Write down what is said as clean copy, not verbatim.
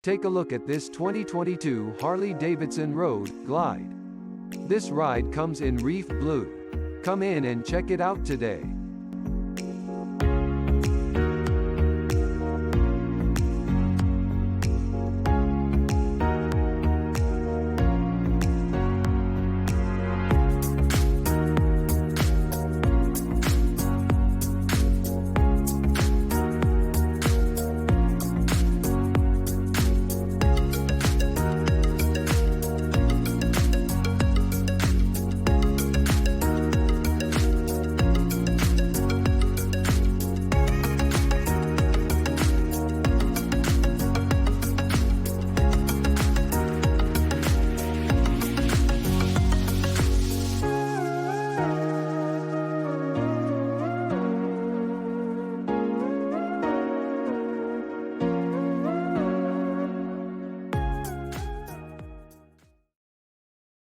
Take a look at this 2022 Harley-Davidson Road Glide. This ride comes in reef blue. Come in and check it out today.